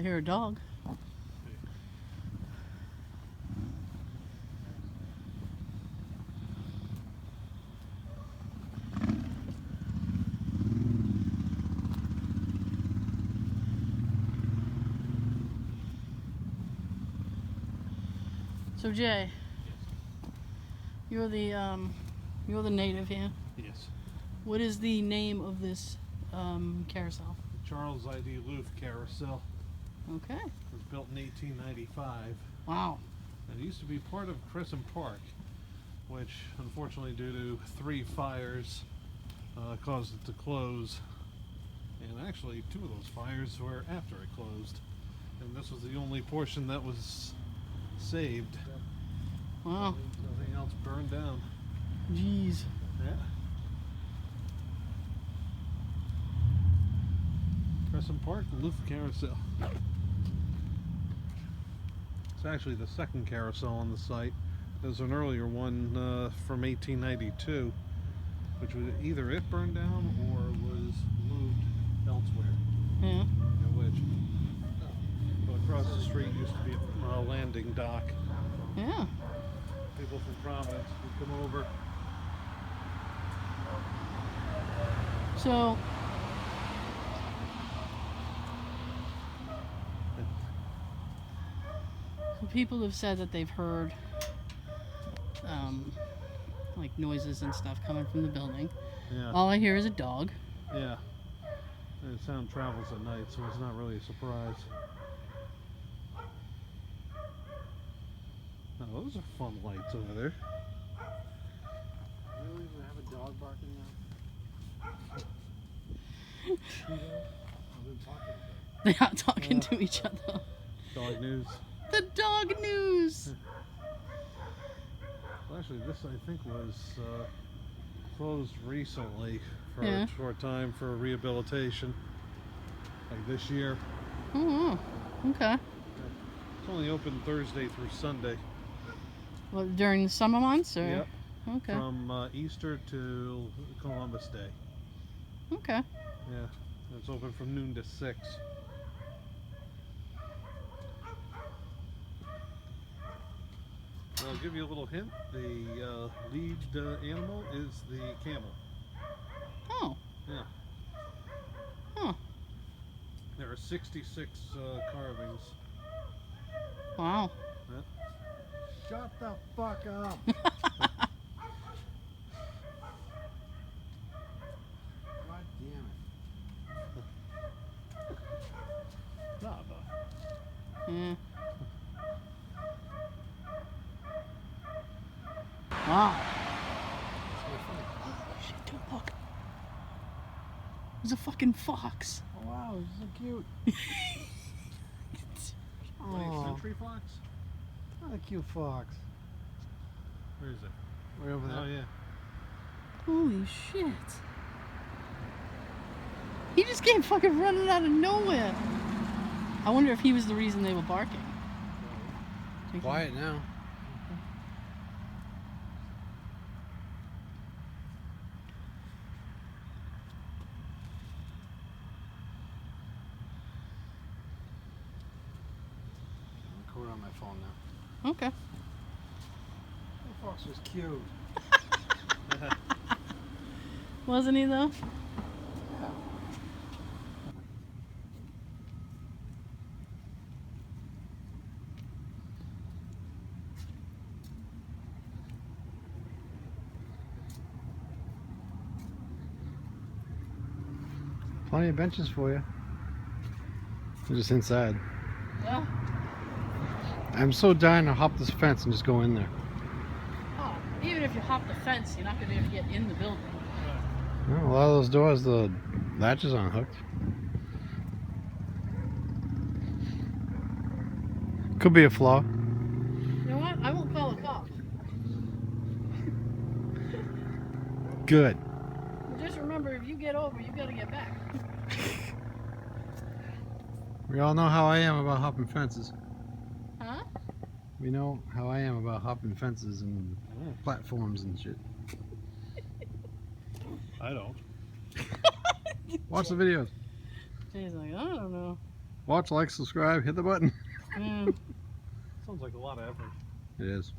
I hear a dog. So Jay, you're the native here. Yes. What is the name of this carousel? Charles I.D. Loof Carousel. Okay. It was built in 1895. Wow. And it used to be part of Crescent Park, which unfortunately due to 3 fires caused it to close. And actually 2 of those fires were after it closed. And this was the only portion that was saved. Wow. Nothing else burned down. Jeez. Yeah. Crescent Park Loof Carousel. It's actually the second carousel on the site. There's an earlier one from 1892, which was either it burned down or was moved elsewhere. Yeah. Which across the street used to be a landing dock. Yeah. People from Providence would come over. So people have said that they've heard like noises and stuff coming from the building. Yeah. All I hear is a dog. Yeah. And sound travels at night, so it's not really a surprise. Now, those are fun lights over there. Really? We have a dog barking now? They are talking to each other. Dog news. The dog news. Well, actually, this I think was closed recently for Yeah. a short time for rehabilitation, like this year. Oh, okay. It's only open Thursday through Sunday. Well, during the summer months, or Yep. okay, From Easter to Columbus Day. okay. Yeah. It's open from noon to 6. I'll give you a little hint. The lead animal is the camel. Oh, Yeah. huh. There are 66 carvings. Wow. Yeah. Shut the fuck up! God damn it. Yeah. Wow. Oh, shit, dude, look. There's a fucking fox. Oh wow, this is so cute. What, Oh, Century fox? not a cute fox. Where is it? Way over there. Oh yeah. Holy shit. He just came fucking running out of nowhere. I wonder if he was the reason they were barking. Quiet now. I'm recording on my phone now. Okay. The fox was cute. Wasn't he though? Plenty of benches for you. They're just inside. Yeah. I'm so dying to hop this fence and just go in there. Oh, even if you hop the fence, you're not going to be able to get in the building. Well, a lot of those doors, the latches aren't hooked. Could be a flaw. You know what? I won't call a cop. Good. Just remember, if you get over, you got to get back. We all know how I am about hopping fences. Huh? We know how I am about hopping fences and platforms and shit. I don't. Watch the videos. Jay's like, I don't know. Watch, like, subscribe, hit the button. Sounds like a lot of effort. It is.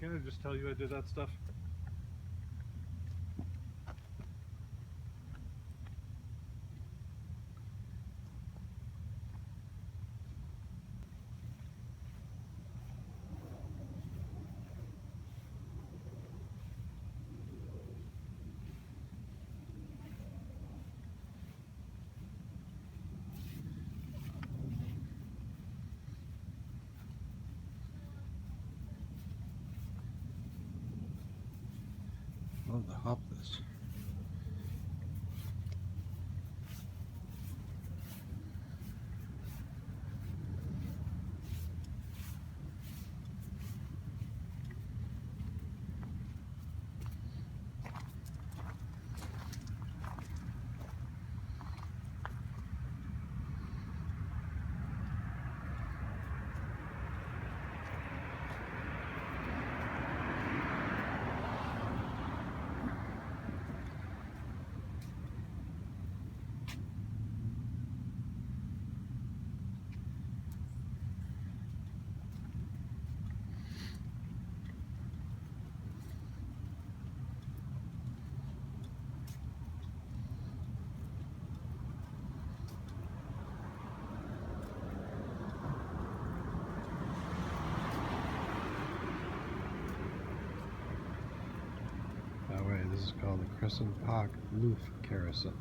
Can't I just tell you I did that stuff? Love to hop this. That way, this is called the Crescent Park Loof Carousel.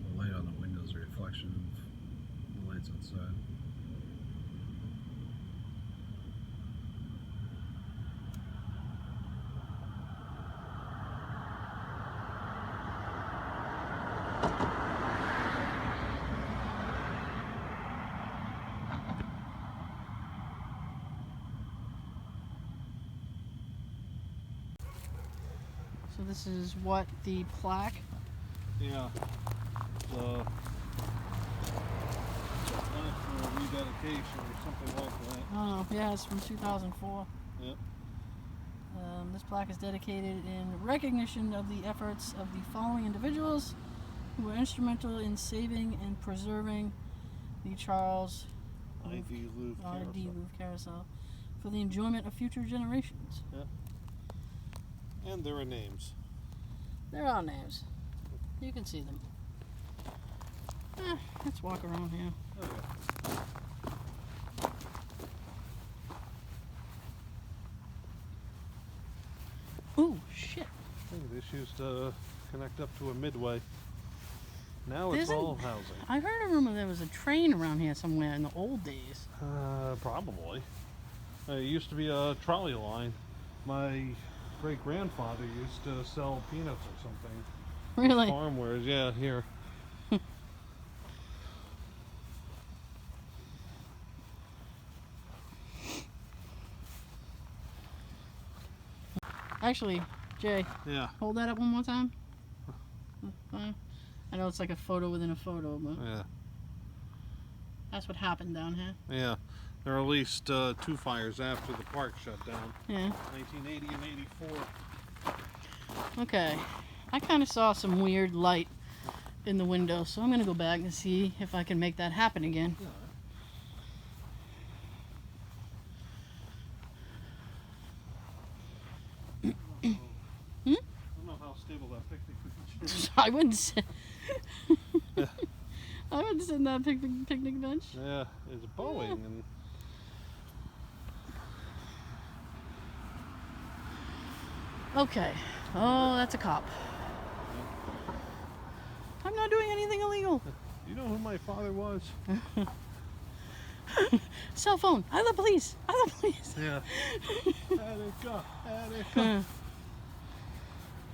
The light on the window is a reflection of the lights outside. So this is what the plaque. Yeah. The national rededication or something like that. Oh, yeah, it's from 2004. Yep. This plaque is dedicated in recognition of the efforts of the following individuals who were instrumental in saving and preserving the Charles ID Loof Carousel. Loof Carousel for the enjoyment of future generations. Yep. And there are names. There are names. You can see them. Let's walk around here. Okay. Ooh, shit. I think this used to connect up to a midway. Now it's Isn't- all housing. I heard a rumor there was a train around here somewhere in the old days. Probably. It used to be a trolley line. My great-grandfather used to sell peanuts or something. Really? Farm wares, yeah, here. Actually, Jay, Yeah, hold that up one more time. I know it's like a photo within a photo, but yeah, that's what happened down here. yeah. There are at least 2 fires after the park shut down. Yeah. 1980 and 84. Okay. I kind of saw some weird light in the window, so I'm going to go back and see if I can make that happen again. Yeah. Hmm? I don't know how stable that picnic bench is. I wouldn't say. I would sit in that picnic bench. Yeah, it's Boeing and Okay. Oh, that's a cop. I'm not doing anything illegal. you know who my father was? Cell phone. I'm the police. I'm the police. Yeah. Attica, Attica.